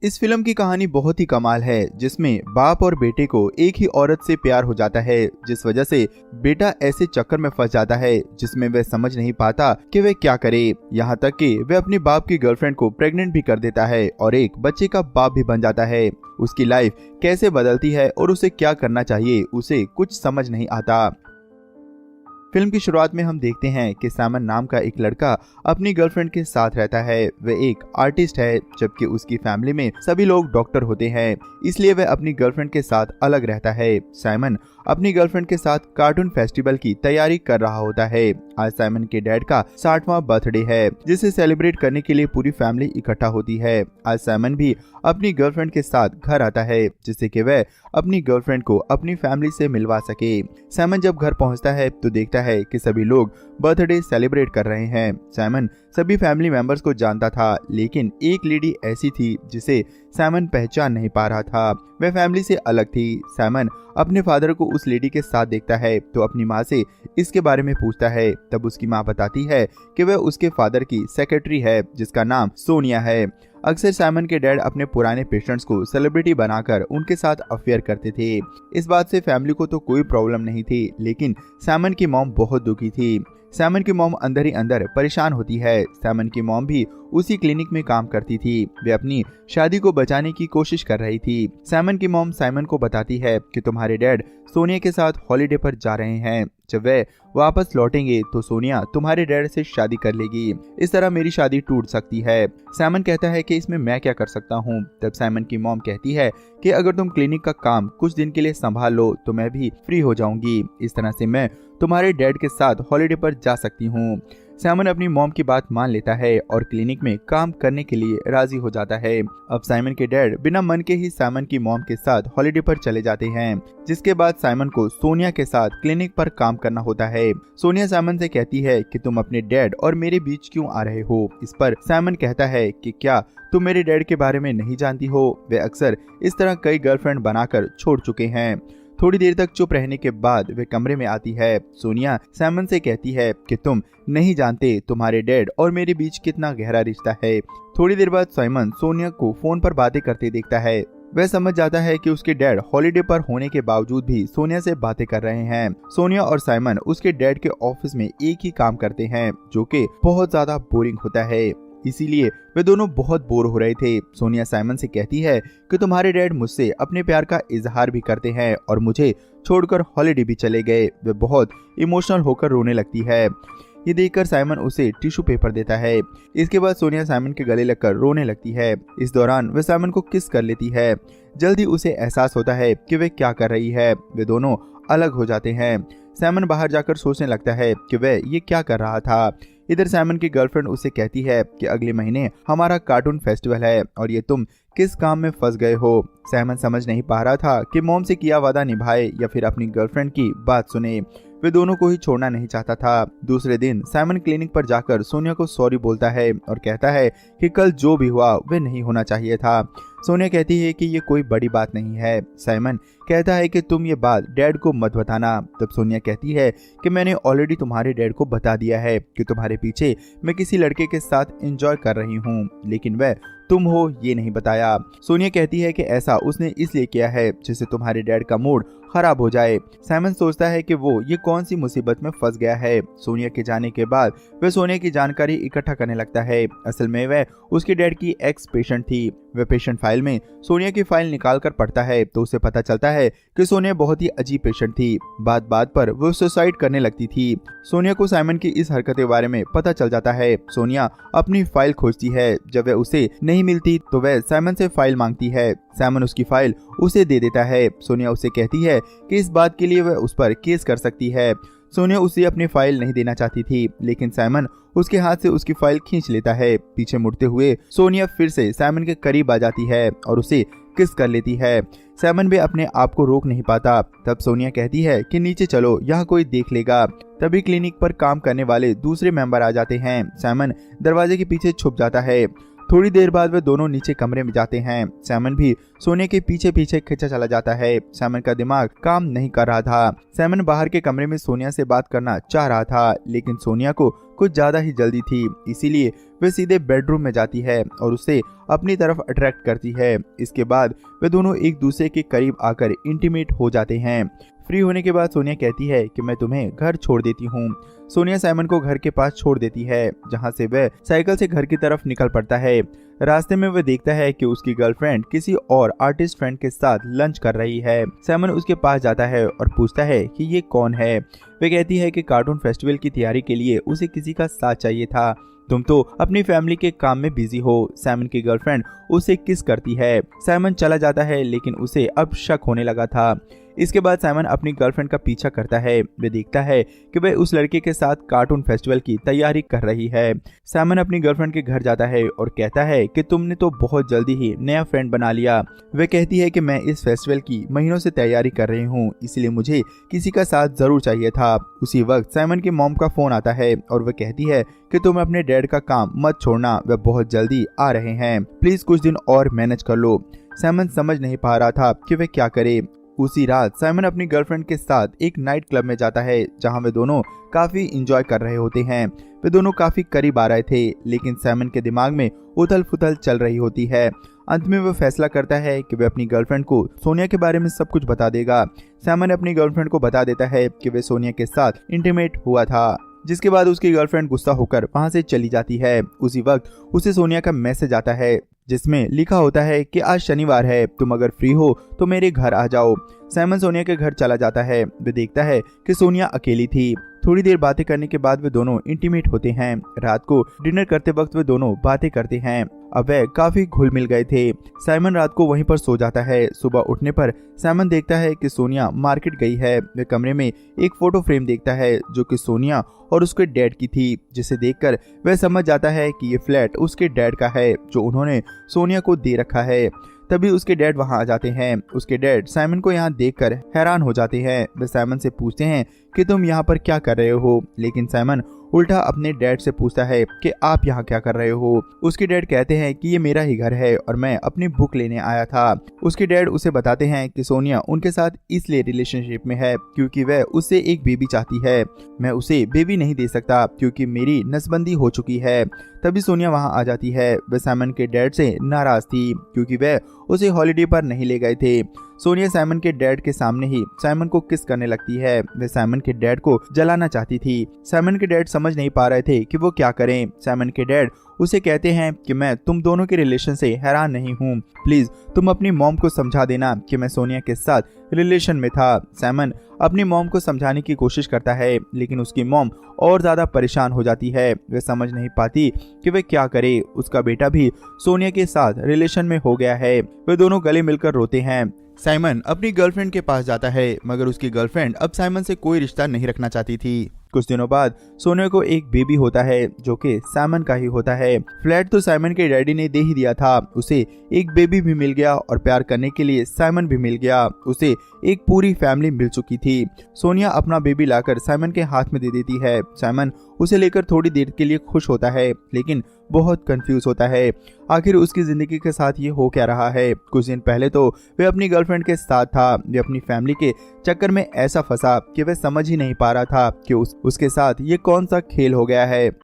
इस फिल्म की कहानी बहुत ही कमाल है, जिसमें बाप और बेटे को एक ही औरत से प्यार हो जाता है, जिस वजह से बेटा ऐसे चक्कर में फंस जाता है जिसमें वह समझ नहीं पाता कि वह क्या करे। यहाँ तक कि वह अपने बाप की गर्लफ्रेंड को प्रेग्नेंट भी कर देता है और एक बच्चे का बाप भी बन जाता है। उसकी लाइफ कैसे बदलती है और उसे क्या करना चाहिए उसे कुछ समझ नहीं आता। फिल्म की शुरुआत में हम देखते हैं कि सैमन नाम का एक लड़का अपनी गर्लफ्रेंड के साथ रहता है। वह एक आर्टिस्ट है, जबकि उसकी फैमिली में सभी लोग डॉक्टर होते हैं, इसलिए वह अपनी गर्लफ्रेंड के साथ अलग रहता है। सैमन अपनी गर्लफ्रेंड के साथ कार्टून फेस्टिवल की तैयारी कर रहा होता है। आज सैमन के डैड का 60वां बर्थडे है, जिसे सेलिब्रेट करने के लिए पूरी फैमिली इकट्ठा होती है। आज सैमन भी अपनी गर्लफ्रेंड के साथ घर आता है, जिससे कि वह अपनी गर्लफ्रेंड को अपनी फैमिली से मिलवा सके। सैमन जब घर पहुंचता है तो देखता है कि सभी लोग बर्थडे सेलिब्रेट कर रहे हैं। सैमन सभी फैमिली मेंबर्स को जानता था, लेकिन एक लेडी ऐसी थी जिसे सैमन पहचान नहीं पा रहा था। वह फैमिली से अलग थी। सैमन अपने फादर को उस लेडी के साथ देखता है तो अपनी माँ से इसके बारे में पूछता है। तब उसकी माँ बताती है कि वह उसके फादर की सेक्रेटरी है, जिसका नाम सोनिया है। अक्सर सैमन के डैड अपने पुराने पेशेंट्स को सेलिब्रिटी बनाकर उनके साथ अफेयर करते थे। इस बात से फैमिली को तो कोई प्रॉब्लम नहीं थी, लेकिन सैमन की मॉम बहुत दुखी थी। सैमन की मॉम अंदर ही अंदर परेशान होती है। सैमन की मॉम भी उसी क्लिनिक में काम करती थी। वे अपनी शादी को बचाने की कोशिश कर रही थी। सैमन की मॉम सैमन को बताती है कि तुम्हारे डैड सोनिया के साथ हॉलीडे पर जा रहे हैं। जब वे वापस लौटेंगे तो सोनिया तुम्हारे डैड से शादी कर लेगी। इस तरह मेरी शादी टूट सकती है। सैमन कहता है कि इसमें मैं क्या कर सकता हूँ। तब सैमन की मॉम कहती है कि अगर तुम क्लिनिक का काम कुछ दिन के लिए संभाल लो तो मैं भी फ्री हो जाऊंगी। इस तरह से मैं तुम्हारे डैड के साथ हॉलीडे पर जा सकती हूँ। सैमन अपनी मॉम की बात मान लेता है और क्लिनिक में काम करने के लिए राजी हो जाता है। अब सैमन के डैड बिना मन के ही सैमन की मॉम के साथ हॉलीडे पर चले जाते हैं, जिसके बाद सैमन को सोनिया के साथ क्लिनिक पर काम करना होता है। सोनिया सैमन से कहती है कि तुम अपने डैड और मेरे बीच क्यों आ रहे हो। इस पर सैमन कहता है कि क्या तुम मेरे डैड के बारे में नहीं जानती हो, वे अक्सर इस तरह कई गर्लफ्रेंड बनाकर छोड़ चुके हैं। थोड़ी देर तक चुप रहने के बाद वे कमरे में आती है। सोनिया सैमन से कहती है कि तुम नहीं जानते तुम्हारे डैड और मेरे बीच कितना गहरा रिश्ता है। थोड़ी देर बाद सैमन सोनिया को फोन पर बातें करते देखता है। वह समझ जाता है कि उसके डैड हॉलीडे पर होने के बावजूद भी सोनिया से बातें कर रहे हैं। सोनिया और सैमन उसके डैड के ऑफिस में एक ही काम करते हैं, जो कि बहुत ज्यादा बोरिंग होता है, इसीलिए वे दोनों बहुत बोर हो रहे थे। सोनिया सैमन से कहती है कि तुम्हारे डैड मुझसे अपने प्यार का इजहार भी करते हैं और मुझे छोड़कर हॉलीडे भी चले गए। वे बहुत इमोशनल होकर रोने लगती है। ये देखकर सैमन उसे टिश्यू पेपर देता है। इसके बाद सोनिया सैमन के गले लगकर रोने लगती है। इस दौरान वह सैमन को किस कर लेती है। जल्दी उसे एहसास होता है कि वे क्या कर रही है। वे दोनों अलग हो जाते हैं। सैमन बाहर जाकर सोचने लगता है कि वह ये क्या कर रहा था। इधर सैमन की गर्लफ्रेंड उसे कहती है कि अगले महीने हमारा कार्टून फेस्टिवल है और ये तुम किस काम में फंस गए हो। सैमन समझ नहीं पा रहा था कि मॉम से किया वादा निभाए या फिर अपनी गर्लफ्रेंड की बात सुने। वे दोनों को ही छोड़ना नहीं चाहता था। दूसरे दिन सैमन क्लिनिक पर जाकर सोनिया को सॉरी बोलता है और कहता है कि कल जो भी हुआ वह नहीं होना चाहिए था। सोनिया कहती है कि ये कोई बड़ी बात नहीं है। सैमन कहता है कि तुम ये बात डैड को मत बताना। तब सोनिया कहती है कि मैंने ऑलरेडी तुम्हारे डैड को बता दिया है कि तुम्हारे पीछे मैं किसी लड़के के साथ एंजॉय कर रही हूँ, लेकिन वह तुम हो ये नहीं बताया। सोनिया कहती है कि ऐसा उसने इसलिए किया है जिससे तुम्हारे डैड का मूड खराब हो जाए। सैमन सोचता है कि वो ये कौन सी मुसीबत में फंस गया है। सोनिया के जाने के बाद वह सोनिया की जानकारी इकट्ठा करने लगता है। असल में वह उसके डैड की एक्स पेशेंट थी। वह पेशेंट फाइल में सोनिया की फाइल निकाल कर पढ़ता है तो उसे पता चलता है कि सोनिया बहुत ही अजीब पेशेंट थी। बात बात पर वो सुसाइड करने लगती थी। सोनिया को सैमन की इस हरकत के बारे में पता चल जाता है। सोनिया अपनी फाइल खोजती है। जब वह उसे नहीं मिलती तो वह सैमन से फाइल मांगती है। सैमन उसकी फाइल उसे दे देता है। सोनिया उसे कहती है कि इस बात के लिए वह उस पर केस कर सकती है। सोनिया उसे अपनी फाइल नहीं देना चाहती थी, लेकिन सैमन उसके हाथ से उसकी फाइल खींच लेता है। पीछे मुड़ते हुए सोनिया फिर से सैमन के करीब आ जाती है और उसे किस कर लेती है। सैमन भी अपने आप को रोक नहीं पाता। तब सोनिया कहती है कि नीचे चलो, यहाँ कोई देख लेगा। तभी क्लिनिक पर काम करने वाले दूसरे मेंबर आ जाते हैं। सैमन दरवाजे के पीछे छुप जाता है। थोड़ी देर बाद वे दोनों नीचे कमरे में जाते हैं। सैमन भी सोनिया के पीछे पीछे खींचा चला जाता है। सैमन का दिमाग काम नहीं कर रहा था। सैमन बाहर के कमरे में सोनिया से बात करना चाह रहा था, लेकिन सोनिया को कुछ ज्यादा ही जल्दी थी, इसीलिए वे सीधे बेडरूम में जाती है और उसे अपनी तरफ अट्रैक्ट करती है। इसके बाद वे दोनों एक दूसरे के करीब आकर इंटीमेट हो जाते हैं। फ्री होने के बाद सोनिया कहती है कि मैं तुम्हें घर छोड़ देती हूँ। सोनिया सैमन को घर के पास छोड़ देती है, जहाँ से वह साइकिल से घर की तरफ निकल पड़ता है। रास्ते में वह देखता है कि उसकी गर्लफ्रेंड किसी और आर्टिस्ट फ्रेंड के साथ लंच कर रही है। सैमन उसके पास जाता है और पूछता है कि ये कौन है। वह कहती है कि कार्टून फेस्टिवल की तैयारी के लिए उसे किसी का साथ चाहिए था, तुम तो अपनी फैमिली के काम में बिजी हो। सैमन की गर्लफ्रेंड उसे किस करती है। सैमन चला जाता है, लेकिन उसे अब शक होने लगा था। इसके बाद सैमन अपनी गर्लफ्रेंड का पीछा करता है। वह देखता है कि वह उस लड़के के साथ कार्टून फेस्टिवल की तैयारी कर रही है। सैमन अपनी गर्लफ्रेंड के घर जाता है और कहता है कि तुमने तो बहुत जल्दी ही नया फ्रेंड बना लिया। वह कहती है कि मैं इस फेस्टिवल की महीनों से तैयारी कर रही हूँ, इसलिए मुझे किसी का साथ जरूर चाहिए था। उसी वक्त सैमन की मॉम का फोन आता है और वह कहती है कि तुम अपने डैड का काम मत छोड़ना, वह बहुत जल्दी आ रहे हैं, प्लीज कुछ दिन और मैनेज कर लो। सैमन समझ नहीं पा रहा था कि वह क्या करे। उसी रात सैमन अपनी गर्लफ्रेंड के साथ एक नाइट क्लब में जाता है, जहां वे दोनों काफी इंजॉय कर रहे होते हैं। वे दोनों काफी करीब आ रहे थे, लेकिन सैमन के दिमाग में उथल पुथल चल रही होती है। अंत में वह फैसला करता है कि वह अपनी गर्लफ्रेंड को सोनिया के बारे में सब कुछ बता देगा। सैमन अपनी गर्लफ्रेंड को बता देता है कि वह सोनिया के साथ इंटीमेट हुआ था, जिसके बाद उसकी गर्लफ्रेंड गुस्सा होकर वहां से चली जाती है। उसी वक्त उसे सोनिया का मैसेज आता है, जिसमें लिखा होता है कि आज शनिवार है, तुम अगर फ्री हो तो मेरे घर आ जाओ। सैमन सोनिया के घर चला जाता है। वह देखता है कि सोनिया अकेली थी। थोड़ी देर बातें करने के बाद वे दोनों इंटीमेट होते हैं। रात को डिनर करते वक्त वे दोनों बातें करते हैं। अब वे काफी घुल मिल गए थे। सैमन रात को वहीं पर सो जाता है। सुबह उठने पर सैमन देखता है कि सोनिया मार्केट गई है। वह कमरे में एक फोटो फ्रेम देखता है जो कि सोनिया और उसके डैड की थी, जिसे देखकर वह समझ जाता है कि ये फ्लैट उसके डैड का है जो उन्होंने सोनिया को दे रखा है। तभी उसके डैड वहां आ जाते हैं। उसके डैड सैमन को यहाँ देखकर हैरान हो जाते हैं। वे सैमन से पूछते हैं कि तुम यहाँ पर क्या कर रहे हो, लेकिन सैमन उल्टा अपने डैड से पूछता है कि आप यहाँ क्या कर रहे हो। उसके डैड कहते हैं कि ये मेरा ही घर है और मैं अपनी बुक लेने आया था। उसके डैड उसे बताते हैं कि सोनिया उनके साथ इसलिए रिलेशनशिप में है क्योंकि वह उससे एक बेबी चाहती है। मैं उसे बेबी नहीं दे सकता क्योंकि मेरी नसबंदी हो चुकी है। तभी सोनिया वहां आ जाती है। वह सैमन के डैड से नाराज थी क्योंकि वह उसे हॉलिडे पर नहीं ले गए थे। सोनिया सैमन के डैड के सामने ही सैमन को किस करने लगती है। वह सैमन के डैड को जलाना चाहती थी। सैमन के डैड समझ नहीं पा रहे थे कि वो क्या करें। सैमन के डैड उसे कहते हैं कि मैं तुम दोनों के रिलेशन से हैरान नहीं हूँ, प्लीज तुम अपनी मॉम को समझा देना कि मैं सोनिया के साथ रिलेशन में था। सैमन अपनी मॉम को समझाने की कोशिश करता है, लेकिन उसकी मॉम और ज्यादा परेशान हो जाती है। वह समझ नहीं पाती कि वह क्या करे। उसका बेटा भी सोनिया के साथ रिलेशन में हो गया है। वे दोनों गले मिलकर रोते हैं। साइमन अपनी गर्लफ्रेंड के पास जाता है, मगर उसकी गर्लफ्रेंड अब साइमन से कोई रिश्ता नहीं रखना चाहती थी। कुछ दिनों बाद सोनिया को एक बेबी होता है जो कि साइमन का ही होता है। फ्लैट तो साइमन के डैडी ने दे ही दिया था। उसे एक बेबी भी मिल गया और प्यार करने के लिए साइमन भी मिल गया। उसे एक पूरी फैमिली मिल चुकी थी। सोनिया अपना बेबी लाकर साइमन के हाथ में दे देती है। साइमन उसे लेकर थोड़ी देर के लिए खुश होता है, लेकिन बहुत कंफ्यूज होता है। आखिर उसकी जिंदगी के साथ ये हो क्या रहा है। कुछ दिन पहले तो वह अपनी गर्लफ्रेंड के साथ था। वह अपनी फैमिली के चक्कर में ऐसा फंसा कि वह समझ ही नहीं पा रहा था कि उसके साथ ये कौन सा खेल हो गया है।